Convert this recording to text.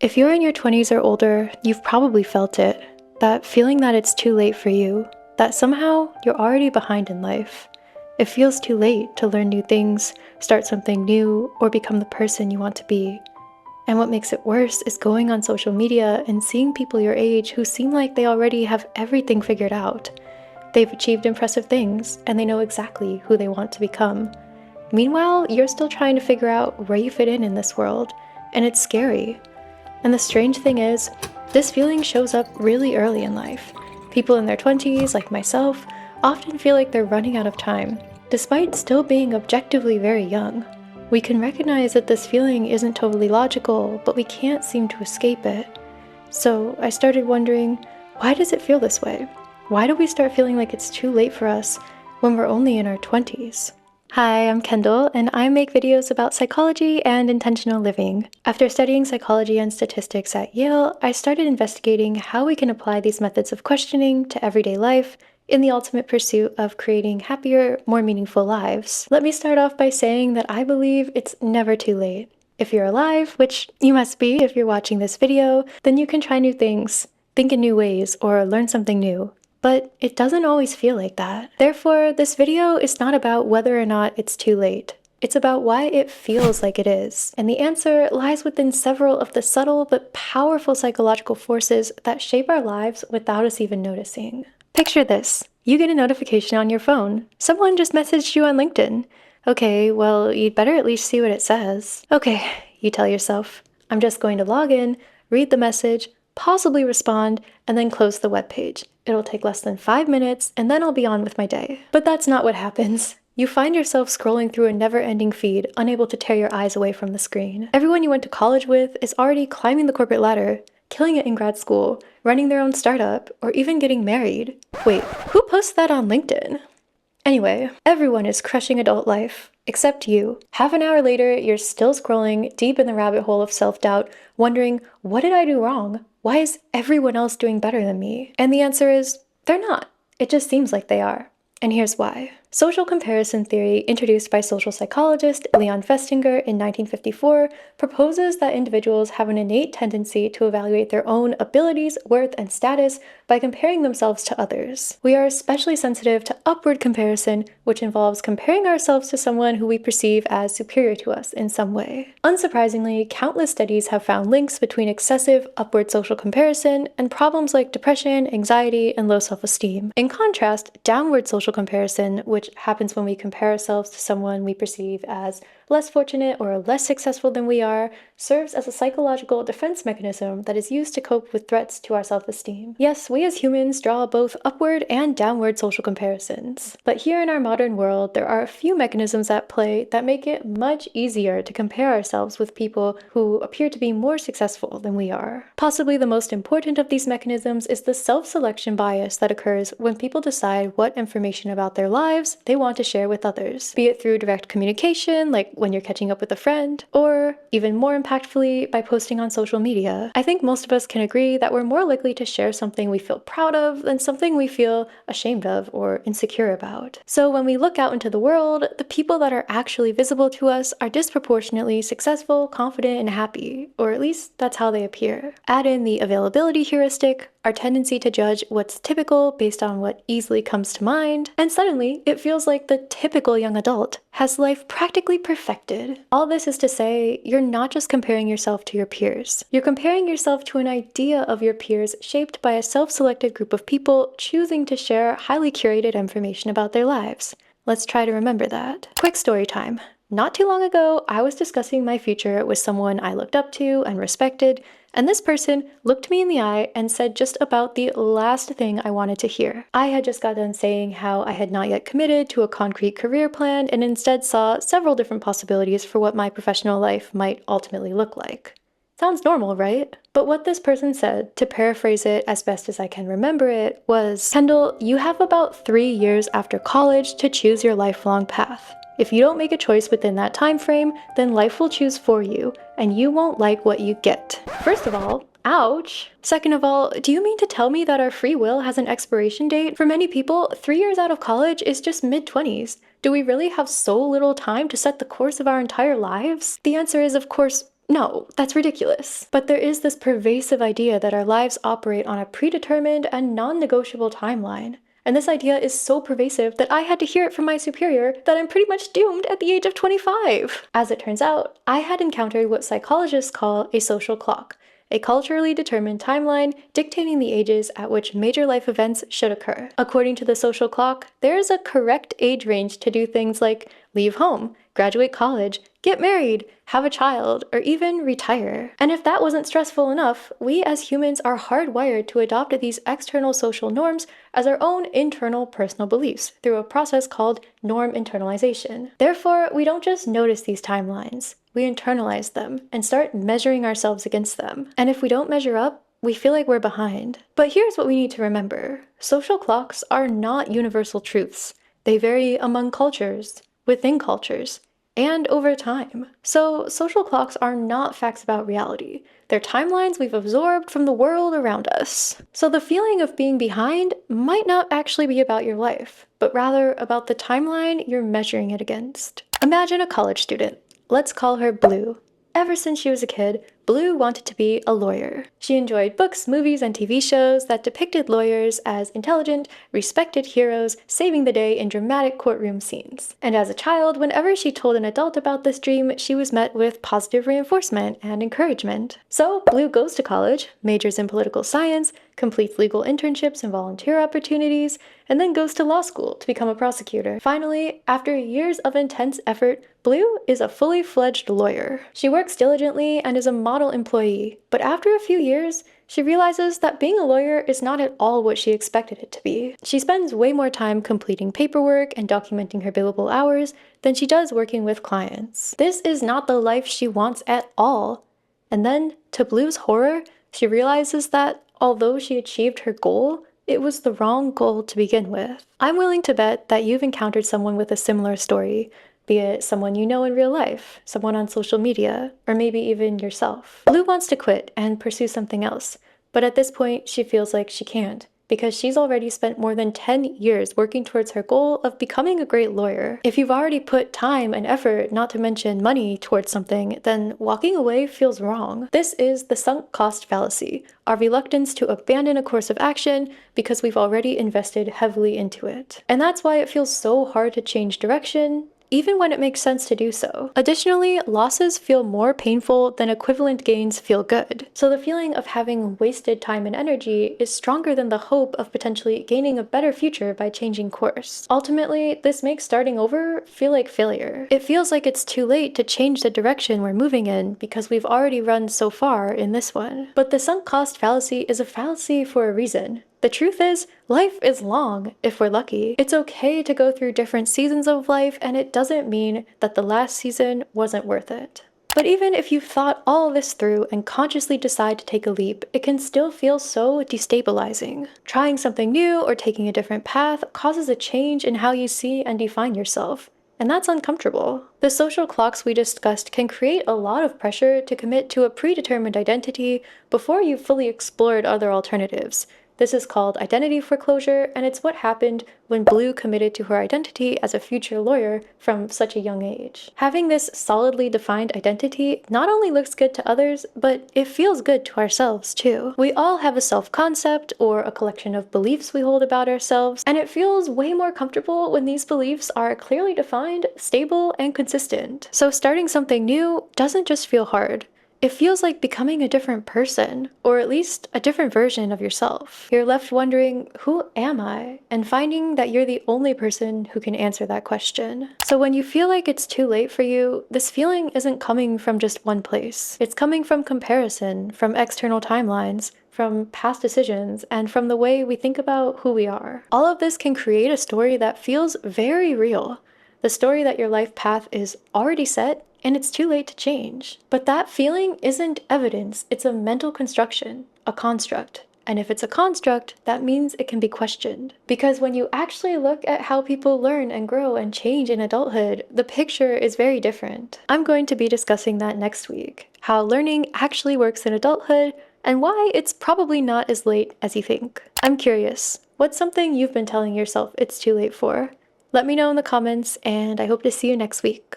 If you're in your 20s or older, you've probably felt it. That feeling that it's too late for you, that somehow you're already behind in life. It feels too late to learn new things, start something new, or become the person you want to be. And what makes it worse is going on social media and seeing people your age who seem like they already have everything figured out. They've achieved impressive things, and they know exactly who they want to become. Meanwhile, you're still trying to figure out where you fit in this world, and it's scary. And the strange thing is, this feeling shows up really early in life. People in their 20s, like myself, often feel like they're running out of time, despite still being objectively very young. We can recognize that this feeling isn't totally logical, but we can't seem to escape it. So I started wondering, why does it feel this way? Why do we start feeling like it's too late for us when we're only in our 20s? Hi, I'm Kendall, and I make videos about psychology and intentional living. After studying psychology and statistics at Yale, I started investigating how we can apply these methods of questioning to everyday life in the ultimate pursuit of creating happier, more meaningful lives. Let me start off by saying that I believe it's never too late. If you're alive, which you must be if you're watching this video, then you can try new things, think in new ways, or learn something new. But it doesn't always feel like that. Therefore, this video is not about whether or not it's too late. It's about why it feels like it is. And the answer lies within several of the subtle but powerful psychological forces that shape our lives without us even noticing. Picture this. You get a notification on your phone. Someone just messaged you on LinkedIn. Okay, well, you'd better at least see what it says. Okay, you tell yourself, I'm just going to log in, read the message, possibly respond, and then close the web page. It'll take less than 5 minutes, and then I'll be on with my day. But that's not what happens. You find yourself scrolling through a never-ending feed, unable to tear your eyes away from the screen. Everyone you went to college with is already climbing the corporate ladder, killing it in grad school, running their own startup, or even getting married. Wait, who posts that on LinkedIn? Anyway, everyone is crushing adult life, except you. Half an hour later, you're still scrolling deep in the rabbit hole of self-doubt, wondering, what did I do wrong? Why is everyone else doing better than me? And the answer is, they're not. It just seems like they are. And here's why. Social comparison theory, introduced by social psychologist Leon Festinger in 1954, proposes that individuals have an innate tendency to evaluate their own abilities, worth, and status by comparing themselves to others. We are especially sensitive to upward comparison, which involves comparing ourselves to someone who we perceive as superior to us in some way. Unsurprisingly, countless studies have found links between excessive upward social comparison and problems like depression, anxiety, and low self-esteem. In contrast, downward social comparison, which happens when we compare ourselves to someone we perceive as less fortunate or less successful than we are, serves as a psychological defense mechanism that is used to cope with threats to our self-esteem. Yes, we as humans draw both upward and downward social comparisons. But here in our modern world, there are a few mechanisms at play that make it much easier to compare ourselves with people who appear to be more successful than we are. Possibly the most important of these mechanisms is the self-selection bias that occurs when people decide what information about their lives they want to share with others, be it through direct communication, like when you're catching up with a friend, or even more impactfully by posting on social media. I think most of us can agree that we're more likely to share something we feel proud of than something we feel ashamed of or insecure about. So when we look out into the world, the people that are actually visible to us are disproportionately successful, confident, and happy, or at least that's how they appear. Add in the availability heuristic, our tendency to judge what's typical based on what easily comes to mind, and suddenly it feels like the typical young adult has life practically perfected. All this is to say, you're not just comparing yourself to your peers. You're comparing yourself to an idea of your peers shaped by a self-selected group of people choosing to share highly curated information about their lives. Let's try to remember that. Quick story time. Not too long ago, I was discussing my future with someone I looked up to and respected, and this person looked me in the eye and said just about the last thing I wanted to hear. I had just got done saying how I had not yet committed to a concrete career plan and instead saw several different possibilities for what my professional life might ultimately look like. Sounds normal, right? But what this person said, to paraphrase it as best as I can remember it, was, Kendall, you have about 3 years after college to choose your lifelong path. If you don't make a choice within that time frame, then life will choose for you, and you won't like what you get. First of all, ouch. Second of all, do you mean to tell me that our free will has an expiration date? For many people, 3 years out of college is just mid-20s. Do we really have so little time to set the course of our entire lives? The answer is, of course, No, that's ridiculous. But there is this pervasive idea that our lives operate on a predetermined and non-negotiable timeline. And this idea is so pervasive that I had to hear it from my superior that I'm pretty much doomed at the age of 25. As it turns out, I had encountered what psychologists call a social clock, a culturally determined timeline dictating the ages at which major life events should occur. According to the social clock, there is a correct age range to do things like leave home, graduate college, get married, have a child, or even retire. And if that wasn't stressful enough, we as humans are hardwired to adopt these external social norms as our own internal personal beliefs through a process called norm internalization. Therefore, we don't just notice these timelines, we internalize them and start measuring ourselves against them. And if we don't measure up, we feel like we're behind. But here's what we need to remember. Social clocks are not universal truths. They vary among cultures, within cultures, and over time. So social clocks are not facts about reality. They're timelines we've absorbed from the world around us. So the feeling of being behind might not actually be about your life, but rather about the timeline you're measuring it against. Imagine a college student. Let's call her Blue. Ever since she was a kid, Blue wanted to be a lawyer. She enjoyed books, movies, and TV shows that depicted lawyers as intelligent, respected heroes saving the day in dramatic courtroom scenes. And as a child, whenever she told an adult about this dream, she was met with positive reinforcement and encouragement. So Blue goes to college, majors in political science, completes legal internships and volunteer opportunities, and then goes to law school to become a prosecutor. Finally, after years of intense effort, Blue is a fully fledged lawyer. She works diligently and is a model employee, but after a few years, she realizes that being a lawyer is not at all what she expected it to be. She spends way more time completing paperwork and documenting her billable hours than she does working with clients. This is not the life she wants at all. And then, to Blue's horror, she realizes that although she achieved her goal, it was the wrong goal to begin with. I'm willing to bet that you've encountered someone with a similar story, be it someone you know in real life, someone on social media, or maybe even yourself. Blue wants to quit and pursue something else, but at this point she feels like she can't, because she's already spent more than 10 years working towards her goal of becoming a great lawyer. If you've already put time and effort, not to mention money, towards something, then walking away feels wrong. This is the sunk cost fallacy, our reluctance to abandon a course of action because we've already invested heavily into it. And that's why it feels so hard to change direction, even when it makes sense to do so. Additionally, losses feel more painful than equivalent gains feel good. So the feeling of having wasted time and energy is stronger than the hope of potentially gaining a better future by changing course. Ultimately, this makes starting over feel like failure. It feels like it's too late to change the direction we're moving in because we've already run so far in this one. But the sunk cost fallacy is a fallacy for a reason. The truth is, life is long, if we're lucky. It's okay to go through different seasons of life, and it doesn't mean that the last season wasn't worth it. But even if you've thought all this through and consciously decide to take a leap, it can still feel so destabilizing. Trying something new or taking a different path causes a change in how you see and define yourself. And that's uncomfortable. The social clocks we discussed can create a lot of pressure to commit to a predetermined identity before you've fully explored other alternatives. This is called identity foreclosure, and it's what happened when Blue committed to her identity as a future lawyer from such a young age. Having this solidly defined identity not only looks good to others, but it feels good to ourselves too. We all have a self-concept or a collection of beliefs we hold about ourselves, and it feels way more comfortable when these beliefs are clearly defined, stable, and consistent. So starting something new doesn't just feel hard. It feels like becoming a different person, or at least a different version of yourself. You're left wondering, who am I? And finding that you're the only person who can answer that question. So when you feel like it's too late for you, this feeling isn't coming from just one place. It's coming from comparison, from external timelines, from past decisions, and from the way we think about who we are. All of this can create a story that feels very real. The story that your life path is already set and it's too late to change. But that feeling isn't evidence, it's a mental construction, a construct. And if it's a construct, that means it can be questioned. Because when you actually look at how people learn and grow and change in adulthood, the picture is very different. I'm going to be discussing that next week, how learning actually works in adulthood, and why it's probably not as late as you think. I'm curious, what's something you've been telling yourself it's too late for? Let me know in the comments, and I hope to see you next week.